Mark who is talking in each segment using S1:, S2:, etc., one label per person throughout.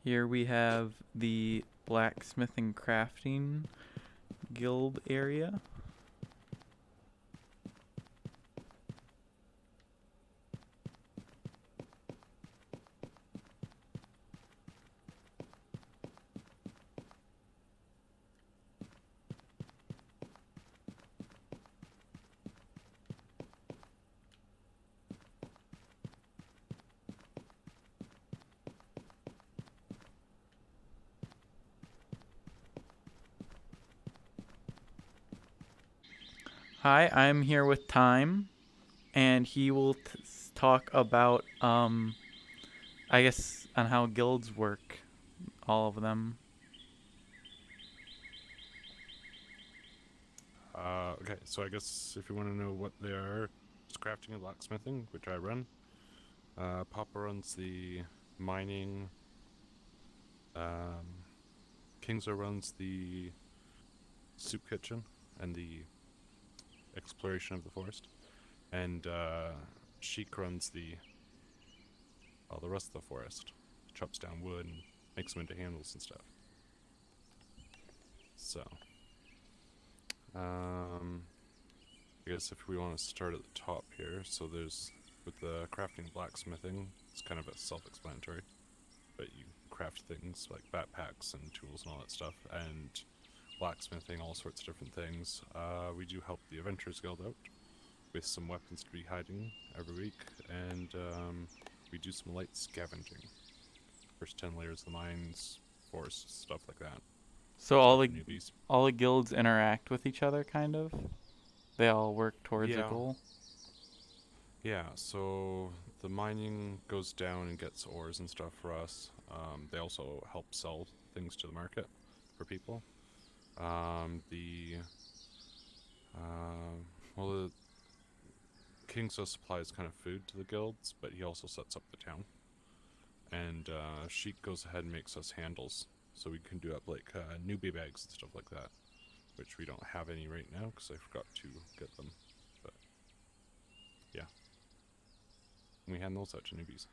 S1: Here we have the blacksmith and crafting guild area. Hi, I'm here with Time, and he will talk about, I guess, on how guilds work, all of them.
S2: Okay, so I guess if you want to know what they are, it's crafting and blacksmithing, which I run. Papa runs the mining. Kingser runs the soup kitchen and the exploration of the forest. And Sheik runs the rest of the forest. Chops down wood and makes them into handles and stuff. So, I guess if we want to start at the top here, so there's with the crafting and blacksmithing, it's kind of a self-explanatory, but you craft things like backpacks and tools and all that stuff, and blacksmithing, all sorts of different things. We do help the Adventurers Guild out with some weapons to be hiding every week, and we do some light scavenging. First 10 layers of the mines, forests, stuff like that.
S1: So
S2: Stuff for newbies.
S1: all the guilds interact with each other, kind of. They all work towards a
S2: Yeah,
S1: goal.
S2: yeah, so the mining goes down and gets ores and stuff for us. They also help sell things to the market for people. The well, the king supplies kind of food to the guilds, but he also sets up the town. And Sheik goes ahead and makes us handles, so we can do up like newbie bags and stuff like that, which we don't have any right now because I forgot to get them. But yeah, we hand those out to newbies.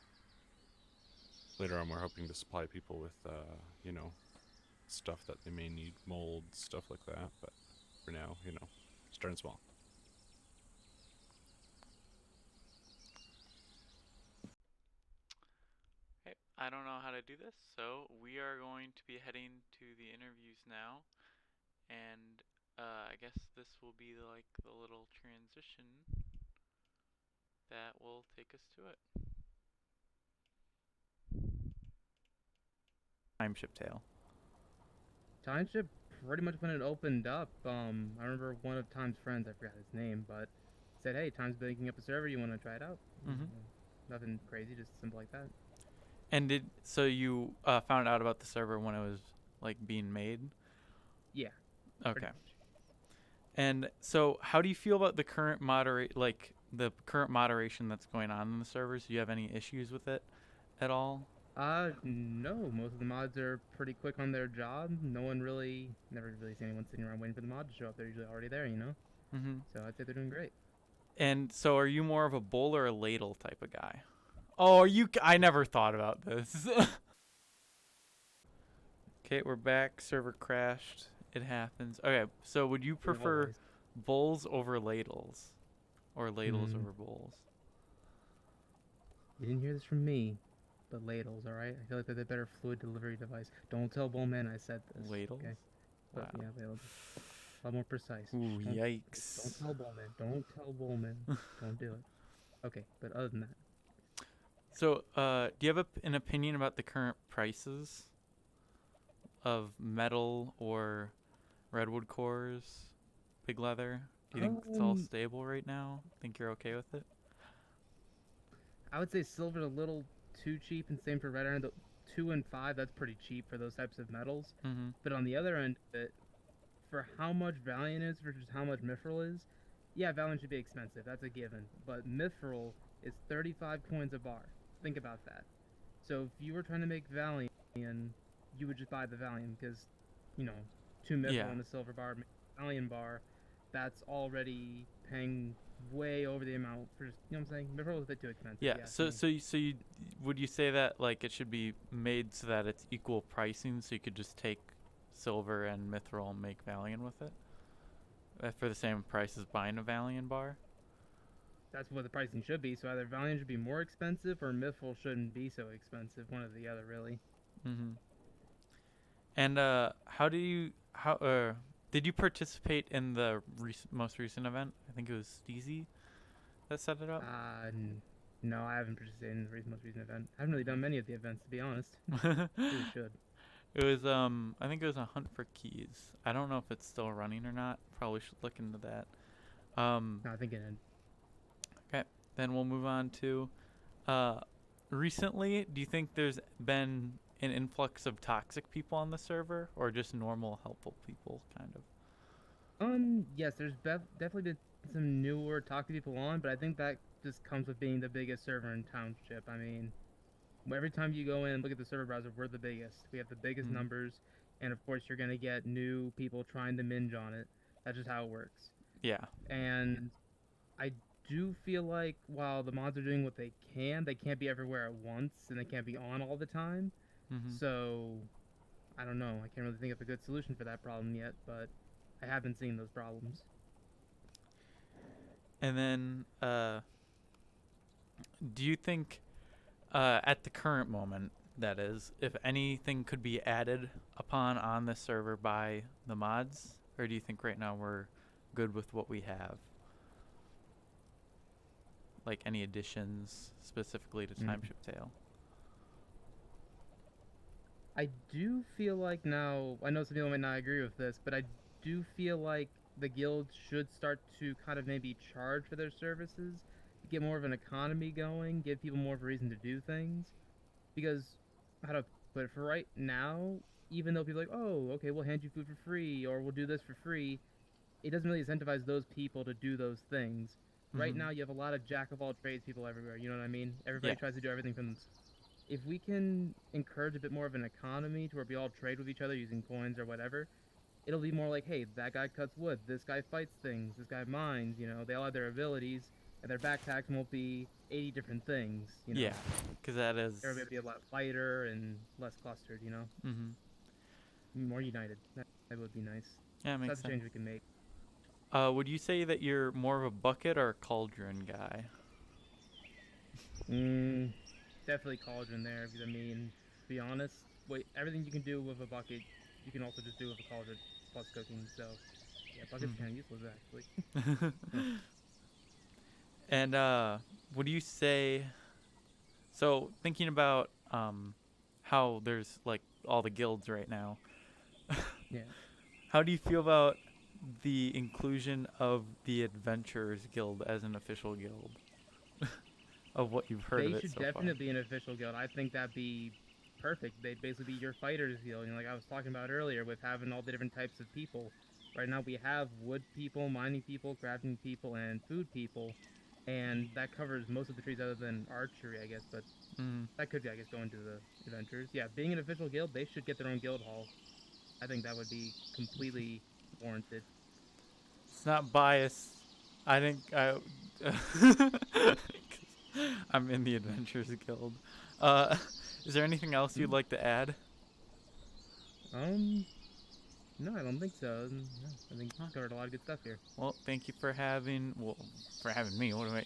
S2: Later on, we're hoping to supply people with, stuff that they may need, molds, stuff like that. But for now, starting small.
S1: Okay, I don't know how to do this, so we are going to be heading to the interviews now, and I guess this will be like the little transition that will take us to it. Timeship tale.
S3: Timeship pretty much when it opened up, I remember one of Time's friends, I forgot his name, but said, "Hey, Time's making up a server. You want to try it out?"
S1: Mm-hmm.
S3: Nothing crazy, just simple like that.
S1: And did so you found out about the server when it was like being made?
S3: Yeah, pretty
S1: Okay.
S3: much.
S1: And so, how do you feel about the current moderation that's going on in the servers? Do you have any issues with it at all?
S3: No, most of the mods are pretty quick on their job. No one really, never really see anyone sitting around waiting for the mod to show up. They're usually already there.
S1: Mm-hmm.
S3: So I'd say they're doing great.
S1: And so, are you more of a bowl or a ladle type of guy? Oh, are you? I never thought about this. Okay, we're back. Server crashed. It happens. Okay, so would you prefer
S3: Always.
S1: bowls over ladles, or ladles
S3: Hmm.
S1: over bowls?
S3: You didn't hear this from me, but ladles, all right? I feel like they're the better fluid delivery device. Don't tell Bowman I said this,
S1: Ladles?
S3: okay? But
S1: Wow.
S3: yeah, ladles. A lot more precise.
S1: Ooh,
S3: Shh, don't
S1: yikes.
S3: tell Bowman. Don't tell Bowman. Don't do it. Okay, but other than that,
S1: So, do you have an opinion about the current prices of metal or redwood cores, big leather? Do you think it's all
S3: um,
S1: stable right now? Think you're okay with it?
S3: I would say silver's a little too cheap, and same for red iron. The 2 and 5, that's pretty cheap for those types of metals.
S1: Mm-hmm.
S3: But on the other end, for how much Valiant is versus how much Mithril is, yeah, Valiant should be expensive. That's a given. But Mithril is 35 coins a bar. Think about that. So if you were trying to make Valiant, you would just buy the Valiant because, you know, 2 Mithril
S1: Yeah.
S3: and a silver bar, Valiant bar, that's already paying way over the amount for just, you know what I'm saying? Mithril is a bit too expensive.
S1: Yeah.
S3: Yeah,
S1: So you would you say that like it should be made so that it's equal pricing, so you could just take silver and mithril and make Valiant with it for the same price as buying a Valiant bar?
S3: that's what the pricing should be. So either Valiant should be more expensive or Mithril shouldn't be so expensive. One or the other, really.
S1: Mm-hmm. And how do you how did you participate in the most recent event? I think it was Steezy that set it up.
S3: No, I haven't participated in the most recent event. I haven't really done many of the events, to be honest. Really should.
S1: It was I think it was a hunt for keys. I don't know if it's still running or not. Probably should look into that.
S3: No, I think it.
S1: Okay, then we'll move on to recently, do you think there's been an influx of toxic people on the server or just normal helpful people kind of?
S3: Yes, there's definitely been some newer toxic people on, but I think that just comes with being the biggest server in Township. I mean, every time you go in and look at the server browser, we're the biggest. We have the biggest
S1: Mhm.
S3: numbers, and of course, you're gonna get new people trying to minge on it. That's just how it works.
S1: Yeah.
S3: And I do feel like while the mods are doing what they can't be everywhere at once, and they can't be on all the time.
S1: Mhm.
S3: So I don't know. I can't really think of a good solution for that problem yet, but I have been seeing those problems.
S1: And then do you think at the current moment, that is, if anything could be added upon on this server by the mods, or do you think right now we're good with what we have? Like any additions specifically to Timeship Tale?
S3: I do feel like now, I know some people might not agree with this, but I do feel like the guilds should start to kind of maybe charge for their services, get more of an economy going, give people more of a reason to do things. Because, how to put it, for right now, even though people are like, oh, okay, we'll hand you food for free, or we'll do this for free, it doesn't really incentivize those people to do those things. Right
S1: Mhm.
S3: now, you have a lot of jack of all trades people everywhere, you know what I mean?
S1: Yeah.
S3: Everybody tries to do everything from if we can encourage a bit more of an economy to where we all trade with each other using coins or whatever, it'll be more like, hey, that guy cuts wood, this guy fights things, this guy mines, they all have their abilities, and their backpacks won't be 80 different things.
S1: Yeah, because that is.
S3: Everybody will be a lot lighter and less clustered.
S1: Mhm.
S3: More united. That would be nice.
S1: Yeah, it
S3: So
S1: makes
S3: that's a
S1: sense.
S3: change we can make.
S1: Would you say that you're more of a bucket or a cauldron guy?
S3: Mm, definitely cauldron there, because I mean, to be honest, wait, everything you can do with a bucket, you can also just do with a cauldron plus cooking, so yeah, bucket's kind of useless actually.
S1: And would you say? So thinking about how there's like all the guilds right now.
S3: Yeah.
S1: How do you feel about the inclusion of the Adventurers Guild as an official guild? Of what you've heard of
S3: They
S1: it
S3: should
S1: so far.
S3: definitely be an official guild. I think that'd be perfect. They'd basically be your fighters guild. Like I was talking about earlier with having all the different types of people. Right now we have wood people, mining people, crafting people, and food people. And that covers most of the trees other than archery, I guess. But
S1: Mm.
S3: that could be, I guess, going to the adventures. Yeah, being an official guild, they should get their own guild hall. I think that would be completely warranted.
S1: It's not biased. I think I. I'm in the Adventurers Guild. Uh, is there anything else you'd like to add?
S3: No, I don't think so. No, I think
S1: Huh.
S3: covered a lot of good stuff here.
S1: Well, thank you for having me. What do I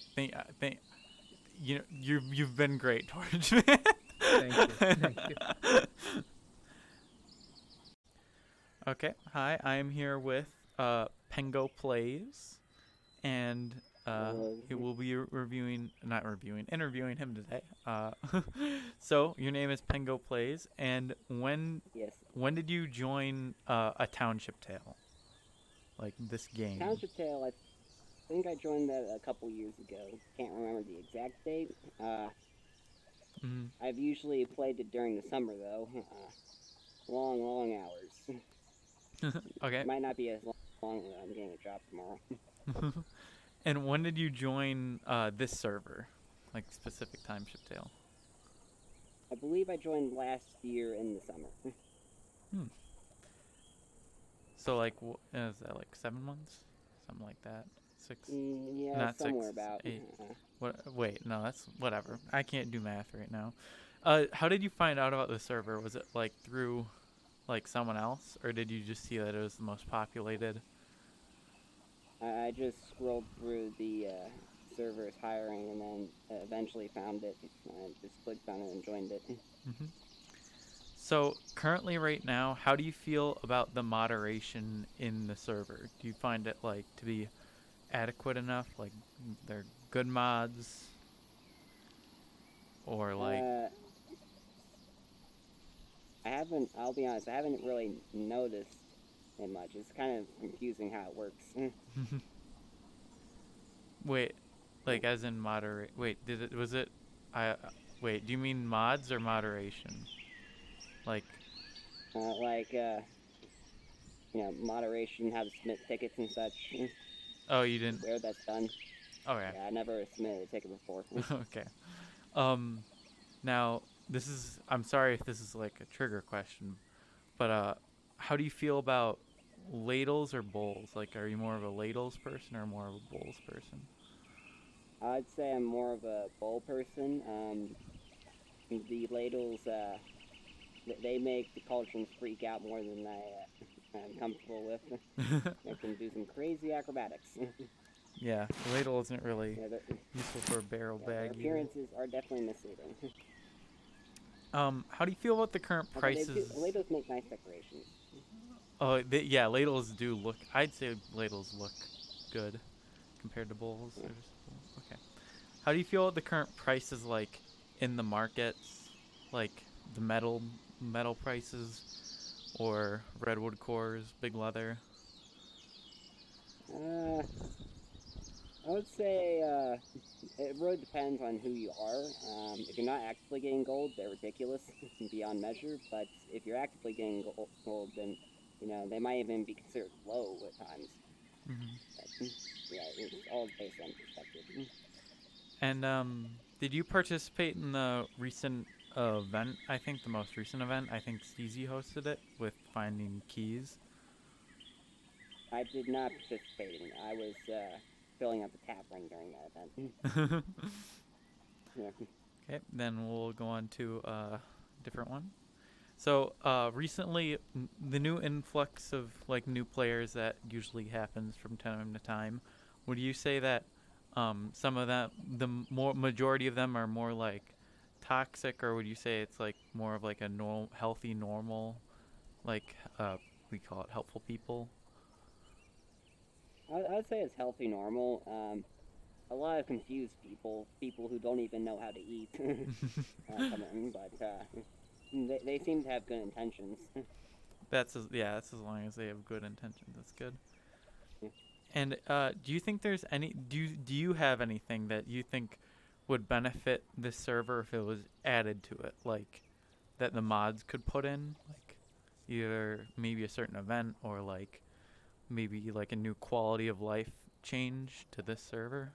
S1: think? You've been great, Torch.
S3: Thank you. Thank you.
S1: Okay, hi. I am here with Pengo Plays, and it will be interviewing him today. So your name is Pengo Plays, and
S4: Yes.
S1: when did you join a Township Tale, like this game?
S4: Township Tale, I think I joined that a couple years ago. Can't remember the exact date.
S1: Mm-hmm.
S4: I've usually played it during the summer, though. Long, long hours.
S1: Okay.
S4: Might not be as long as I'm getting a job tomorrow.
S1: And when did you join this server, like specific Timeship Tale?
S4: I believe I joined last year in the summer.
S1: So like, is that like 7 months, something like that? 6.
S4: Yeah,
S1: Not
S4: somewhere
S1: 6,
S4: about.
S1: 8. What? Wait, no, that's whatever. I can't do math right now. How did you find out about the server? Was it like through like someone else, or did you just see that it was the most populated?
S4: I just scrolled through the servers hiring and then eventually found it. I just clicked on it and joined it.
S1: Hmm. So currently, right now, how do you feel about the moderation in the server? Do you find it like to be adequate enough? Like they're good mods, or like
S4: Uh, I'll be honest, I haven't really noticed it much. It's kind of confusing how it works.
S1: wait, like as in moderate? Wait, did it was it? I wait. Do you mean mods or moderation? Like
S4: Like, moderation, how to submit tickets and such.
S1: oh, you didn't.
S4: Where that's done.
S1: Okay.
S4: Yeah, I never submitted a ticket before.
S1: Okay. Um, now this is. I'm sorry if this is like a trigger question, but how do you feel about ladles or bowls? Like, are you more of a ladles person or more of a bowls person?
S4: I'd say I'm more of a bowl person. The ladles, they make the cauldrons freak out more than I'm comfortable with. They can do some crazy acrobatics.
S1: Yeah, the ladle isn't really
S4: Yeah,
S1: useful for a barrel
S4: their
S1: bag either.
S4: appearances are definitely misleading.
S1: How do you feel about the current
S4: Although
S1: prices?
S4: ladles make nice decorations.
S1: Oh, yeah, ladles do look. I'd say ladles look good compared to bowls.
S4: Yeah.
S1: Okay. How do you feel about the current prices, like in the markets, like the metal prices, or redwood cores, big leather?
S4: Uh, I would say it really depends on who you are. If you're not actively getting gold, they're ridiculous beyond measure. But if you're actively getting gold, then they might even be considered low at times.
S1: Hmm.
S4: But, yeah, it's all based on perspective.
S1: And did you participate in the recent event? I think the most recent event. I think Steezy hosted it with finding keys.
S4: I did not participate in it. I was filling up the tap ring during that event.
S1: Okay,
S4: Yeah.
S1: then we'll go on to a different one. So recently, the new influx of like new players that usually happens from time to time. Would you say that some of that, the more majority of them are more like toxic, or would you say it's like more of like a normal, healthy, normal, like we call it helpful people?
S4: I'd say it's healthy, normal. A lot of confused people who don't even know how to eat, come in, but they seem to have good intentions.
S1: Yeah, that's as long as they have good intentions. That's good.
S4: Yeah.
S1: And do you think there's any? Do you have anything that you think would benefit this server if it was added to it, like that the mods could put in, like either maybe a certain event or like maybe like a new quality of life change to this server?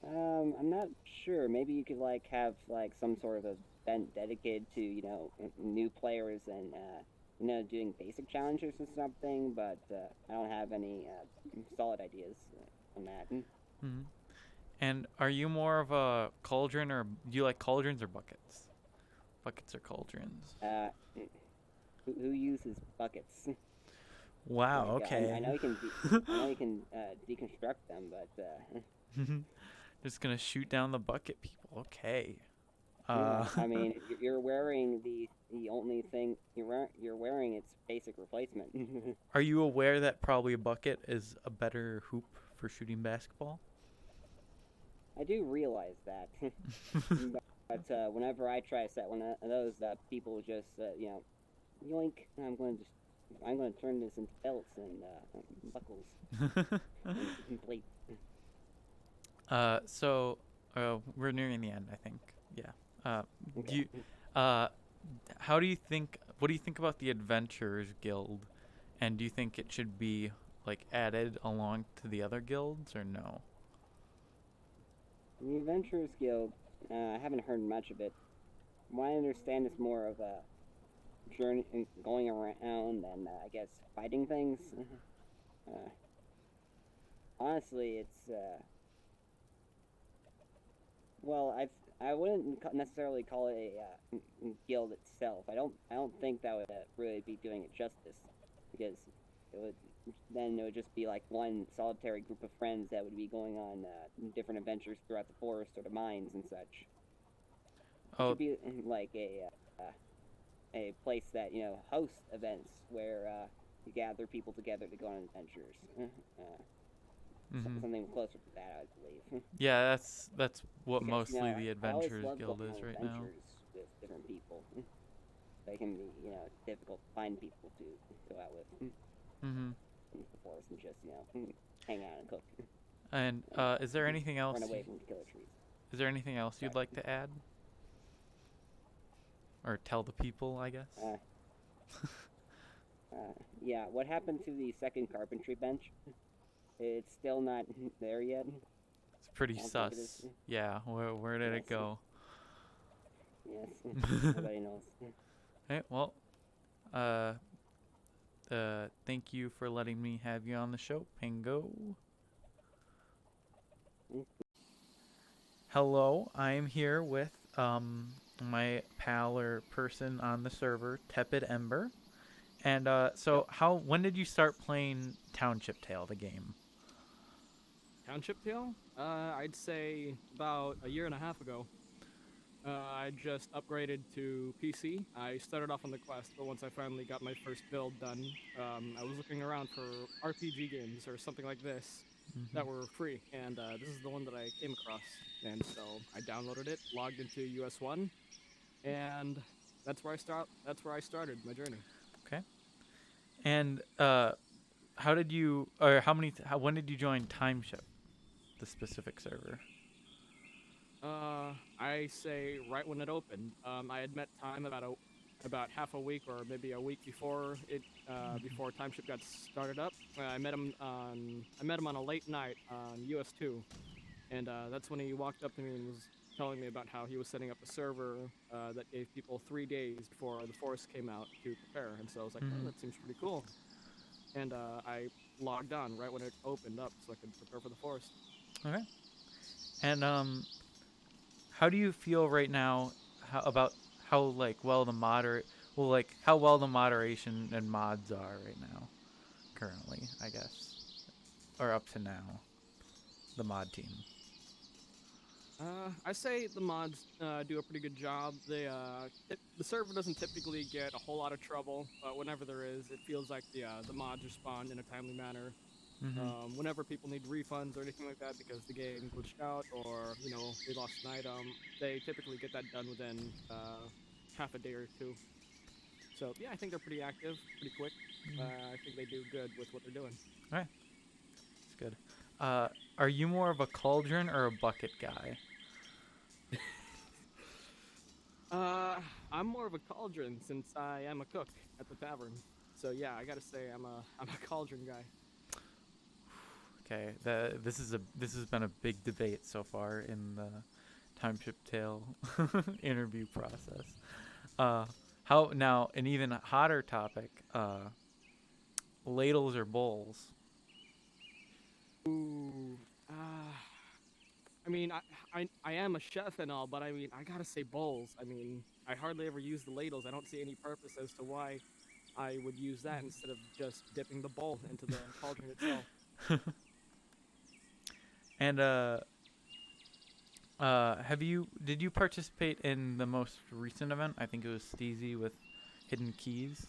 S4: I'm not sure. Maybe you could like have like some sort of event dedicated to new players and doing basic challenges or something. But I don't have any solid ideas on that.
S1: Hmm. And are you more of a cauldron, or do you like cauldrons or buckets? Buckets or cauldrons?
S4: Uh, who uses buckets?
S1: Wow.
S4: Like I
S1: Okay.
S4: know you can I know you can deconstruct them, but
S1: Just gonna shoot down the bucket, people. Okay.
S4: yeah,
S1: Uh,
S4: I mean you're wearing the only thing you're wearing its basic replacement.
S1: are you aware that probably a bucket is a better hoop for shooting basketball?
S4: I do realize that, but whenever I try to set one of those, people just yoink. I'm going to turn this into belts and buckles and plates.
S1: So we're nearing the end, I think. Yeah. Do
S4: Okay.
S1: you, uh, how do you think? What do you think about the Adventurers Guild? And do you think it should be like added along to the other guilds or no?
S4: The Adventurers Guild, I haven't heard much of it. From what I understand, it's more of a journey, going around and I guess fighting things. honestly, it's well, I wouldn't necessarily call it a guild itself. I don't think that would really be doing it justice, because it would just be like one solitary group of friends that would be going on different adventures throughout the forest or the mines and such. It
S1: Oh,
S4: should be like a place that hosts events where you gather people together to go on adventures.
S1: mhm.
S4: Something closer to that, I believe.
S1: Yeah, that's what
S4: Because,
S1: mostly the
S4: I always
S1: Adventurers
S4: love
S1: Guild
S4: going
S1: is
S4: on
S1: right now.
S4: adventures with different people. They can be, difficult to find people to go out with
S1: Mhm.
S4: in the forest and just, hang out and cook.
S1: And is there anything else?
S4: Run away from killer trees.
S1: Is there anything else you'd like to add, or tell the people? I guess.
S4: Yeah, what happened to the second carpentry bench? It's still not there yet.
S1: It's pretty
S4: I don't think it
S1: sus.
S4: is.
S1: Yeah. Where did it
S4: Yes.
S1: go?
S4: Yes, nobody knows.
S1: Hey, well, uh, thank you for letting me have you on the show, Pengo. Hello, I am here with my pal or person on the server, Tepid Ember. And so when did you start playing Township Tale, the game?
S5: Township Tale? I'd say about a year and a half ago. I just upgraded to PC. I started off on the quest, but once I finally got my first build done, I was looking around for RPG games or something like this that were free, and this is the one that I came across. And so I downloaded it, logged into US1, and that's where I started my journey.
S1: Okay. And how did you, when did you join Timeship, the specific server?
S5: I say right when it opened. I had met Time about half a week or maybe a week before it before Timeship got started up. I met him on a late night on US2, and that's when he walked up to me and was telling me about how he was setting up a server that gave people 3 days before the forest came out to prepare. And so I was like, oh, that seems pretty cool. And I logged on right when it opened up so I could prepare for the forest.
S1: Okay. And how do you feel right now about how well the moderation and mods are right now, currently, I guess, or up to now, the mod team?
S5: I say the mods do a pretty good job. The server doesn't typically get a whole lot of trouble, but whenever there is, it feels like the mods respond in a timely manner. Whenever people need refunds or anything like that because the game glitched out or they lost an item, they typically get that done within half a day or two. So yeah, I think they're pretty active, pretty quick. I think they do good with what they're doing.
S1: All right, that's good. Are you more of a cauldron or a bucket guy?
S5: I'm more of a cauldron since I am a cook at the tavern. So yeah, I gotta say I'm a cauldron guy.
S1: Okay, this has been a big debate so far in the Timeship Tale interview process. How now an even hotter topic: ladles or bowls?
S5: Ooh, I mean, I am a chef and all, but I mean, I gotta say bowls. I mean, I hardly ever use the ladles. I don't see any purpose as to why I would use that instead of just dipping the bowl into the cauldron itself.
S1: And did you participate in the most recent event? I think it was Steezy with Hidden Keys.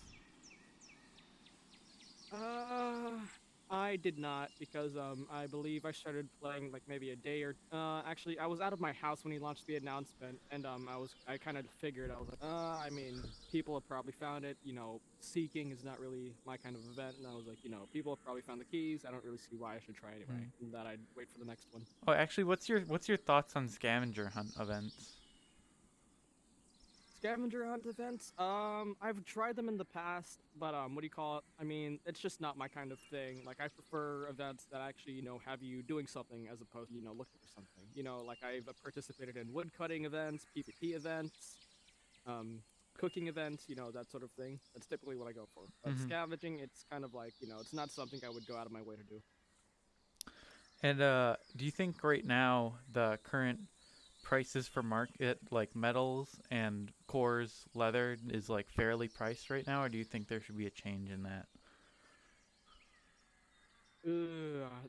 S5: I did not because I believe I started playing like maybe a day or actually I was out of my house when he launched the announcement, and I kind of figured I was like I mean people have probably found it, seeking is not really my kind of event, and I was like people have probably found the keys, I don't really see why I should try anyway, and that I'd wait for the next one.
S1: Oh, actually, what's your thoughts on scavenger hunt events?
S5: Scavenger hunt events? I've tried them in the past, but what do you call it? I mean, it's just not my kind of thing. Like, I prefer events that actually, have you doing something as opposed to, looking for something. Like I've participated in woodcutting events, PvP events, cooking events, that sort of thing. That's typically what I go for. But scavenging, it's kind of like, it's not something I would go out of my way to do.
S1: And do you think right now the current prices for market, like metals and cores, leather, is like fairly priced right now, or do you think there should be a change in that?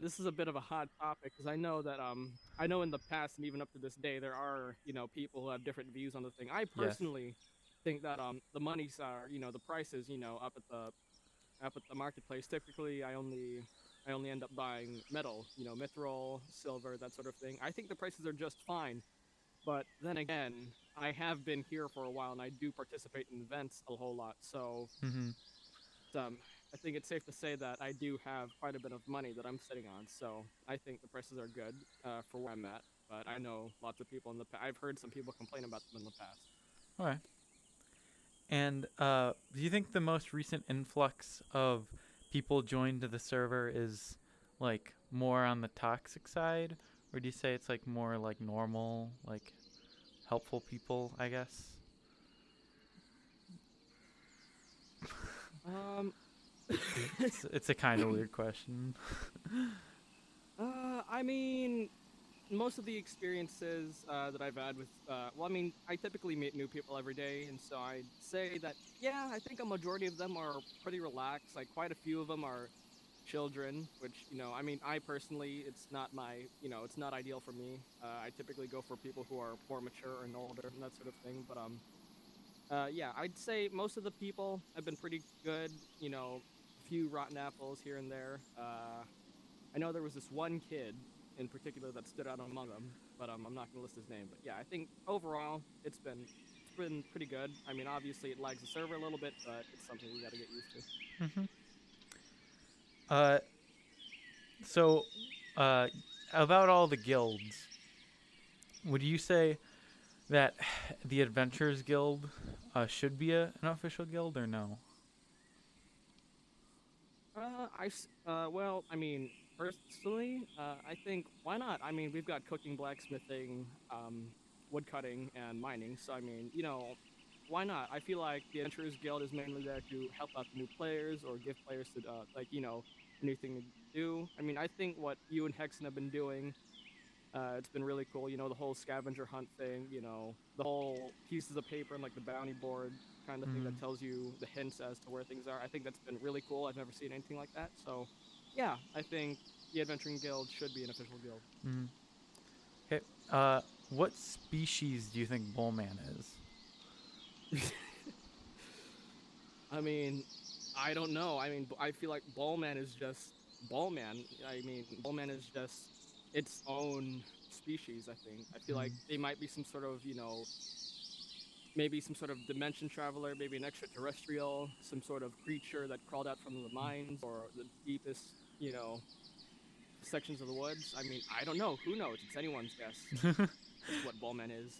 S5: This is a bit of a hot topic because I know in the past and even up to this day there are people who have different views on the thing. I
S1: Yes.
S5: personally think that the monies are the prices up at the marketplace. Typically, I only end up buying metal, mithril, silver, that sort of thing. I think the prices are just fine. But then again, I have been here for a while and I do participate in events a whole lot. So
S1: Mm-hmm.
S5: um, I think it's safe to say that I do have quite a bit of money that I'm sitting on. So I think the prices are good for where I'm at. But I know lots of people I've heard some people complain about them in the past.
S1: All right. And do you think the most recent influx of people joined to the server is like more on the toxic side, or do you say it's like more like normal, like helpful people, I guess?
S5: Um,
S1: It's a kind of weird question.
S5: I mean, most of the experiences that I've had with, well, I mean, I typically meet new people every day, and so I'd say that, yeah, I think a majority of them are pretty relaxed. Like, quite a few of them are children, which, I mean, I personally, it's not it's not ideal for me. I typically go for people who are more mature and older and that sort of thing. But, yeah, I'd say most of the people have been pretty good, a few rotten apples here and there. I know there was this one kid in particular that stood out among them, but I'm not going to list his name. But yeah, I think overall it's been pretty good. I mean, obviously it lags the server a little bit, but it's something we got to get used to.
S1: Mm-hmm. Uh, so, uh, about all the guilds, would you say that the Adventurers Guild should be an official guild or no?
S5: Well, I mean, personally, I think why not? I mean, we've got cooking, blacksmithing, wood cutting, and mining. So I mean, why not? I feel like the Adventurers Guild is mainly there to help out the new players or give players to like a new thing to do. I mean, I think what you and Hexen have been doing it's been really cool, the whole scavenger hunt thing, the whole pieces of paper and like the bounty board kind of thing
S1: Mm-hmm.
S5: that tells you the hints as to where things are. I think that's been really cool. I've never seen anything like that. So, yeah, I think the Adventuring Guild should be an official guild.
S1: Mm-hmm. Okay. What species do you think Bullman is?
S5: I mean, I don't know. I mean, I feel like Ballman is just Ballman. I mean, Ballman is just its own species, I think. I feel like they might be some sort of, maybe some sort of dimension traveler, maybe an extraterrestrial, some sort of creature that crawled out from the mines or the deepest, sections of the woods. I mean, I don't know. Who knows? It's anyone's guess what Ballman is.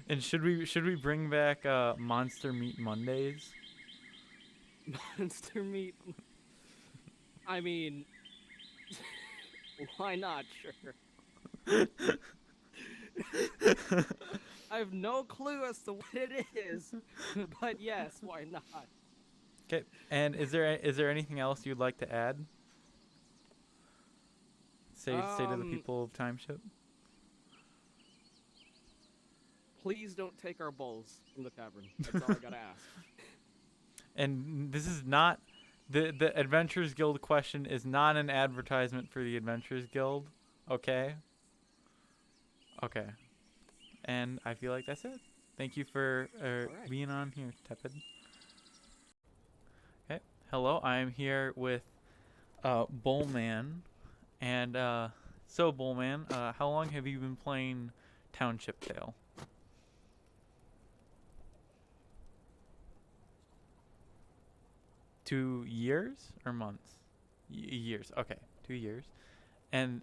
S1: And should we bring back Monster Meat Mondays?
S5: Monster meat. I mean, why not? Sure. I have no clue as to what it is, but yes, why not?
S1: Okay. And is there anything else you'd like to add? Say to the people of Timeship.
S5: Please don't take our bowls from the tavern. That's all I gotta ask.
S1: And this is not the Adventurers Guild question is not an advertisement for the Adventurers Guild. Okay. Okay. And I feel like that's it. Thank you for
S5: right.
S1: being on here, Tepid. Okay. Hello, I am here with Bullman. And so Bullman, how long have you been playing Township Tale? Two years or months? Years. Okay, 2 years. And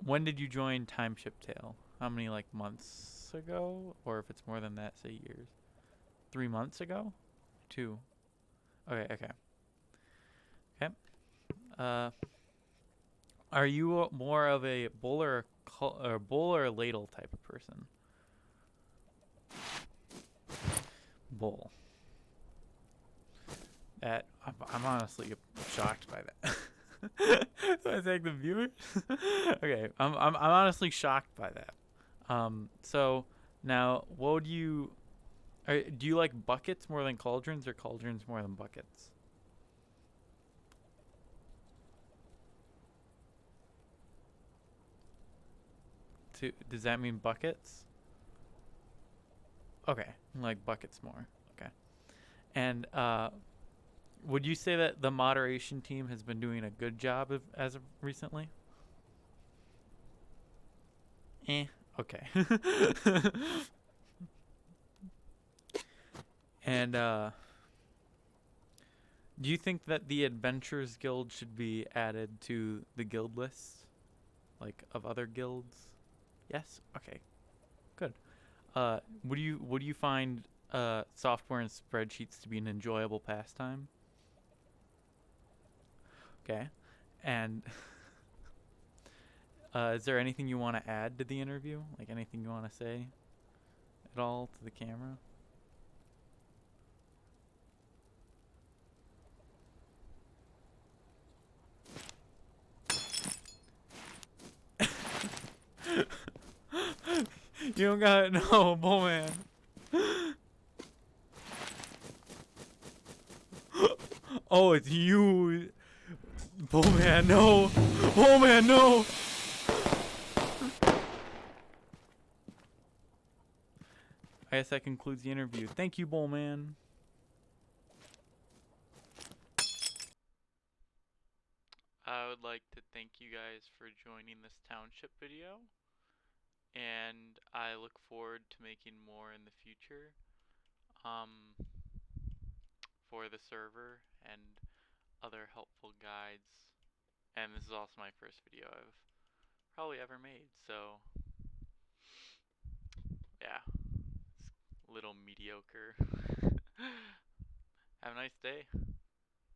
S1: when did you join Timeship Tale? How many like months ago? Or if it's more than that, say years. 3 months ago? 2. Okay. Are you more of a bull or a ladle type of person? Bull. That I'm honestly shocked by that. So I thank the viewers. Okay, I'm honestly shocked by that. So now, what would you? Do you like buckets more than cauldrons, or cauldrons more than buckets? Does that mean buckets? Okay, like buckets more. Okay, and would you say that the moderation team has been doing a good job as of recently? Okay. And do you think that the Adventurers Guild should be added to the guild list, like of other guilds? Yes. Okay. Good. Would you find software and spreadsheets to be an enjoyable pastime? Okay. And is there anything you want to add to the interview? Like anything you want to say at all to the camera? You don't got it. No, Bullman. Oh, it's you. Bullman, no. Bullman, no. I guess that concludes the interview. Thank you, Bullman. I would like to thank you guys for joining this township video, and I look forward to making more in the future for the server and other helpful guides. And this is also my first video I've probably ever made, so yeah, it's a little mediocre. Have a nice day.